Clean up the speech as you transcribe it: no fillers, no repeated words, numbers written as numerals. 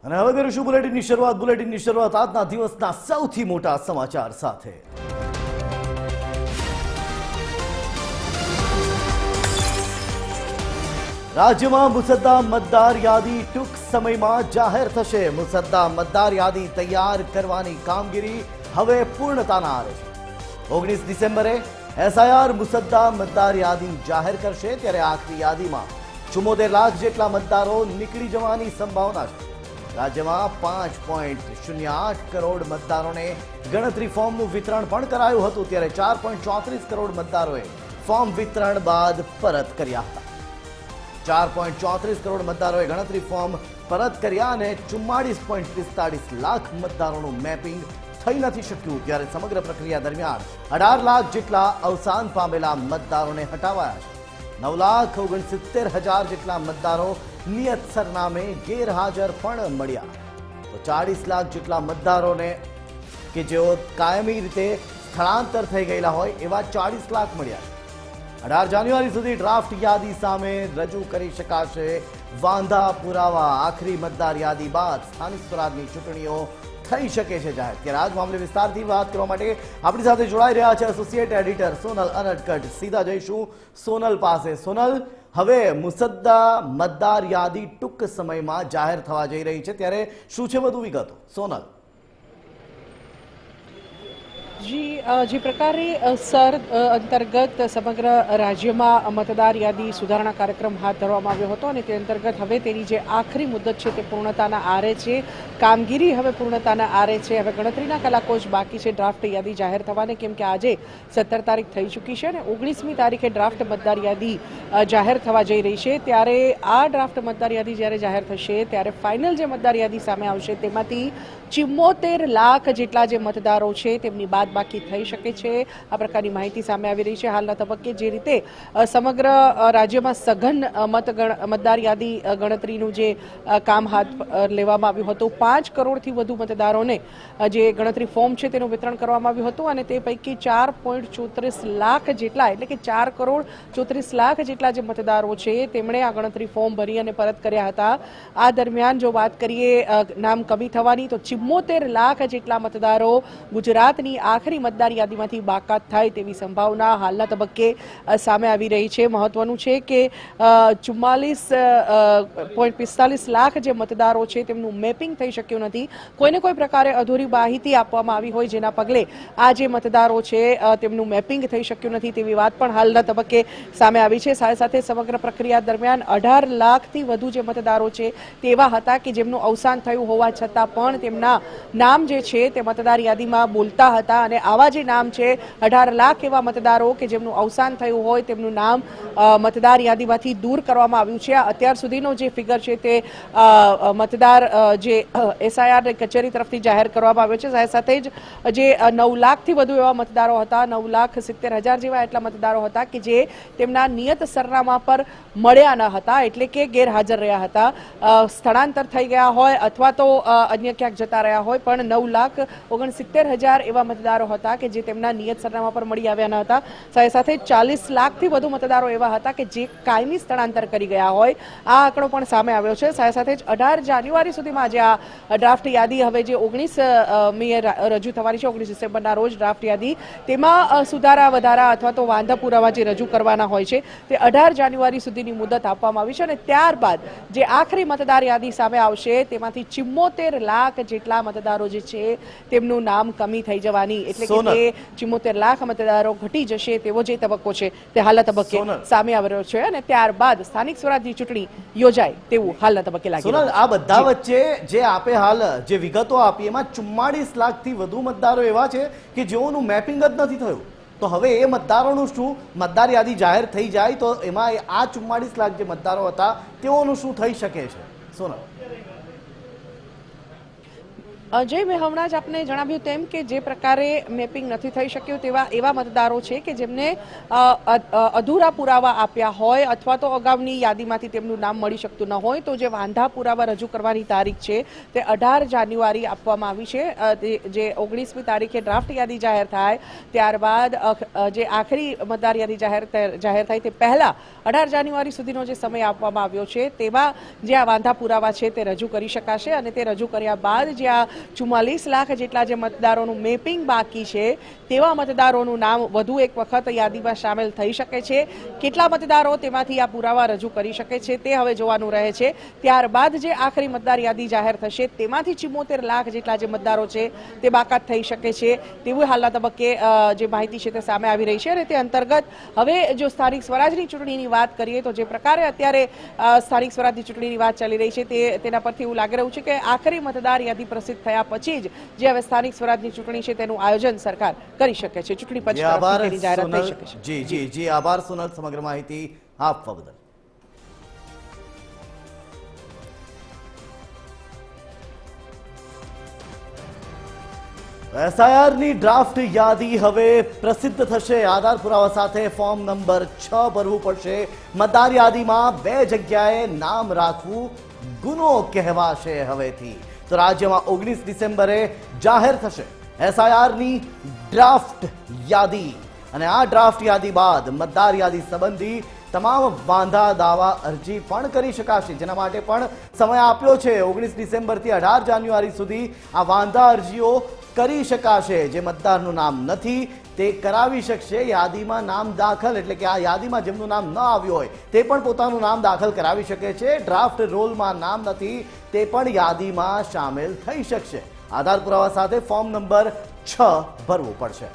અને હવે કરીશું બુલેટિનની શરૂઆત આજના દિવસના સૌથી મોટા સમાચાર સાથે। રાજ્યમાં મુસદ્દા મતદાર યાદી ટૂંક સમયમાં જાહેર થશે। મુસદ્દા મતદાર યાદી તૈયાર કરવાની કામગીરી હવે પૂર્ણતાના આરે છે। 19 ડિસેમ્બરે એસઆઈઆર મુસદ્દા મતદાર યાદી જાહેર કરશે, ત્યારે આખરી યાદીમાં 74 લાખ જેટલા મતદારો નીકળી જવાની સંભાવના છે। રાજ્યમાં 5.08 કરોડ મતદારોને ગણતરી ફોર્મનું વિતરણ પણ કરાયું હતું, ત્યારે 4.34 કરોડ મતદારોએ ફોર્મ વિતરણ બાદ પરત કર્યા હતા। 4.34 કરોડ મતદારોએ ગણતરી ફોર્મ પરત કર્યા અને 44.45 લાખ મતદારોનું મેપિંગ થઈ નથી શક્યું, ત્યારે સમગ્ર પ્રક્રિયા દરમિયાન 18 લાખ જેટલા અવસાન પામેલા મતદારોને હટાવાયા છે। 9,69,000 જેટલા મતદારો નિયત સરનામે ગેરહાજર પણ મળ્યા, તો 40 લાખ જેટલા મતદારોને કે જેઓ કાયમી રીતે સ્થળાંતર થઈ ગયેલા હોય એવા 40 લાખ મળ્યા। 18 જાન્યુઆરી સુધી ડ્રાફ્ટ યાદી સામે રજૂ કરી શકાશે વાંધા પુરાવા। આખરી મતદાર યાદી બાદ સ્થાનિક સ્વરાજની ચૂંટણીઓ થઈ શકે છે જાહેર, ત્યારે આજ મામલે વિસ્તારથી વાત કરવા માટે આપણી સાથે જોડાઈ રહ્યા છે એસોસિએટ એડિટર સોનલ અનટકટ। સીધા જઈશું સોનલ પાસે। સોનલ, હવે મુસદ્દા મતદાર યાદી ટૂંક સમયમાં જાહેર થવા જઈ રહી છે, ત્યારે શું છે વધુ વિગતો? સોનલ જે પ્રકારે સર અંતર્ગત સમગ્ર રાજ્યમાં મતદાર યાદી સુધારણા કાર્યક્રમ હાથ ધરવામાં આવ્યો હતો અને તે અંતર્ગત હવે તેની જે આખરી મુદત છે તે પૂર્ણતાના આરે છે। કામગીરી હવે પૂર્ણતાના આરે છે। હવે ગણતરીના કલાકો જ બાકી છે ડ્રાફ્ટ યાદી જાહેર થવાને, કેમ કે આજે 17 તારીખ થઈ ચૂકી છે અને 19મી તારીખે ડ્રાફ્ટ મતદાર યાદી જાહેર થવા જઈ રહી છે। ત્યારે આ ડ્રાફ્ટ મતદાર યાદી જ્યારે જાહેર થશે ત્યારે ફાઇનલ જે મતદાર યાદી સામે આવશે તેમાંથી 74 લાખ જેટલા જે મતદારો છે તેમની બાદબાકી થઈ શકે છે, આ પ્રકારની માહિતી સામે આવી રહી છે। હાલના તબક્કે જે રીતે સમગ્ર રાજ્યમાં સઘન મતદાર યાદી ગણતરીનું જે કામ હાથ લેવામાં આવ્યું હતું, 5 કરોડથી વધુ મતદારોને જે ગણતરી ફોર્મ છે તેનું વિતરણ કરવામાં આવ્યું હતું અને તે પૈકી 4.34 લાખ જેટલા એટલે કે 4.34 લાખ જેટલા જે મતદારો છે તેમણે આ ગણતરી ફોર્મ ભરી અને પરત કર્યા હતા। આ દરમિયાન જો વાત કરીએ નામ કમી થવાની, તો 74 લાખ જેટલા મતદારો ગુજરાતની આખરી મતદાર યાદીમાંથી બાકાત થાય તેવી સંભાવના હાલના તબક્કે સામે આવી રહી છે। મહત્વનું છે કે 44.45 લાખ જે મતદારો છે તેમનું મેપિંગ થઈ શક્યું નથી। કોઈને કોઈ પ્રકારે અધૂરી માહિતી આપવામાં આવી હોય જેના પગલે આ જે મતદારો છે તેમનું મેપિંગ થઈ શક્યું નથી તેવી વાત પણ હાલના તબક્કે સામે આવી છે। સાથે સાથે સમગ્ર પ્રક્રિયા દરમિયાન 18 લાખથી વધુ જે મતદારો છે તેવા હતા કે જેમનું અવસાન થયું હોવા છતાં પણ તેમના નામ જે છે તે મતદાર યાદીમાં બોલતા હતા અને આવા જે નામ છે 18 લાખ એવા મતદારો કે જેમનું અવસાન થયું હોય તેમનું નામ મતદાર યાદીમાંથી દૂર કરવામાં આવ્યું છે। અત્યાર સુધીનો જે ફિગર છે તે મતદાર જે એસઆઈઆર કચેરી તરફથી જાહેર કરવામાં આવ્યો છે। સાથે સાથે જ જે 9 લાખથી વધુ એવા મતદારો હતા, 9,70,000 જેવા એટલા મતદારો હતા કે જે તેમના નિયત સરનામા પર મળ્યા ન હતા, એટલે કે ગેરહાજર રહ્યા હતા, સ્થળાંતર થઈ ગયા હોય અથવા તો અન્ય ક્યાંક જતા રહ્યા હોય, પણ 9,69,000 એવા મતદારો હતા કે જે તેમના નિયત સરનામા પર મળી આવ્યા ન હતા। સાથે સાથે 40 લાખથી વધુ મતદારો એવા હતા કે જે કાયમી સ્થળાંતર કરી ગયા હોય, આ આંકડો પણ સામે આવ્યો છે। સાથે સાથે જ 18 જાન્યુઆરી સુધીમાં જે આ ડ્રાફ્ટ યાદી હવે જે 19મીએ રજૂ થવાની છે, 19 ડિસેમ્બરના રોજ ડ્રાફ્ટ યાદી, તેમાં સુધારા વધારા અથવા તો વાંધા પુરાવા જે રજૂ કરવાના હોય છે તે 18 જાન્યુઆરી સુધીની મુદત આપવામાં આવી છે અને ત્યારબાદ જે આખરી મતદાર યાદી સામે આવશે તેમાંથી 74 લાખ જેટલા મતદારો જે છે તેમનું નામ કમી થઈ જવાની, એટલે કે તે 74 લાખ મતદારો ઘટી જશે તેવો જે તબક્કો છે તે હાલના તબક્કે સામે આવી રહ્યો છે અને ત્યારબાદ સ્થાનિક સ્વરાજની ચૂંટણી યોજાય તેવું હાલના તબક્કે લાગી રહ્યું છે। આ બધા વચ્ચે જે આપે હાલ જે વિગતો આપી એમાં 44 લાખથી વધુ મતદારો એવા છે કે જેઓનું મેપિંગ જ નથી થયું, તો હવે એ મતદારોનું શું? મતદાર યાદી જાહેર થઈ જાય તો એમાં આ 44 લાખ જે મતદારો હતા તેઓનું શું થઈ શકે છે? સોનલ અજય, મેં હમણાં જ આપને જણાવ્યું તેમ કે જે પ્રકારે મેપિંગ નથી થઈ શક્યું તેવા એવા મતદારો છે કે જેમને અધૂરા પુરાવા આપ્યા હોય અથવા તો અગાઉની યાદીમાંથી તેમનું નામ મળી શકતું ન હોય, તો જે વાંધા પુરાવા રજૂ કરવાની તારીખ છે તે 18 જાન્યુઆરી આપવામાં આવી છે. જે 19મી તારીખે ડ્રાફ્ટ યાદી જાહેર થાય ત્યારબાદ જે આખરી મતદાર યાદી જાહેર થાય તે પહેલા 18 જાન્યુઆરી સુધીનો જે સમય આપવામાં આવ્યો છે તેમાં જે આ વાંધા પુરાવા છે તે રજૂ કરી શકાશે અને તે રજૂ કર્યા બાદ જે આ 44 લાખ જેટલા જે મતદારોનું મેપિંગ બાકી છે તેવા મતદારોનું નામ વધુ એક વખત યાદીમાં સામેલ થઈ શકે છે. કેટલા મતદારો તેમાંથી આ પુરાવા રજૂ કરી શકે છે તે હવે જોવાનું રહે છે. ત્યારબાદ જે આખરી મતદાર યાદી જાહેર થશે તેમાંથી 74 લાખ જેટલા જે મતદારો છે તે બાકાત થઈ શકે છે તેવું હાલના તબક્કે જે માહિતી છે તે સામે આવી રહી છે. અને તે અંતર્ગત હવે જો સ્થાનિક સ્વરાજની ચૂંટણીની વાત કરીએ તો જે પ્રકારે અત્યારે સ્થાનિક સ્વરાજની ચૂંટણીની વાત ચાલી રહી છે તેના પરથી એવું લાગી રહ્યું છે કે આખરી મતદાર યાદી પ્રસિદ્ધ થયા પછી જ જે હવે સ્થાનિક સ્વરાજની ચૂંટણી છે તેનું આયોજન સરકાર કરી શકે છે. ચૂંટણી પંચ તરફથી તેની જાહેરાત થઈ શકે છે. જી આભાર સોનલ, સમગ્ર માહિતી આપવા બદલ. એસઆઈઆરની ડ્રાફ્ટ યાદી હવે પ્રસિદ્ધ થશે. આધાર પુરાવા સાથે ફોર્મ નંબર 6 ભરવું પડશે. મતદાર યાદીમાં 2 જગ્યાએ નામ રાખવું ગુનો કહેવાશે હવેથી. તો રાજ્યમાં 19 ડિસેમ્બરે જાહેર થશે એસઆઈઆરની ડ્રાફ્ટ યાદી અને આ ડ્રાફ્ટ યાદી બાદ મતદાર યાદી સંબંધી તમામ વાંધા દાવા અરજી પણ કરી શકાશે, જેના માટે પણ સમય આપ્યો છે. 19 ડિસેમ્બરથી 18 જાન્યુઆરી સુધી આ વાંધા અરજીઓ કરી શકાશે. જે મતદારનું નામ નથી તે કરાવી શકશે. યાદીમાં નામ દાખલ એટલે કે આ યાદીમાં જેમનું નામ ન આવ્યું હોય તે પણ પોતાનું નામ દાખલ કરાવી શકે છે. ડ્રાફ્ટ રોલમાં નામ નથી તે પણ યાદીમાં સામેલ થઈ શકશે. આધાર પુરાવા સાથે ફોર્મ નંબર 6 ભરવું પડશે.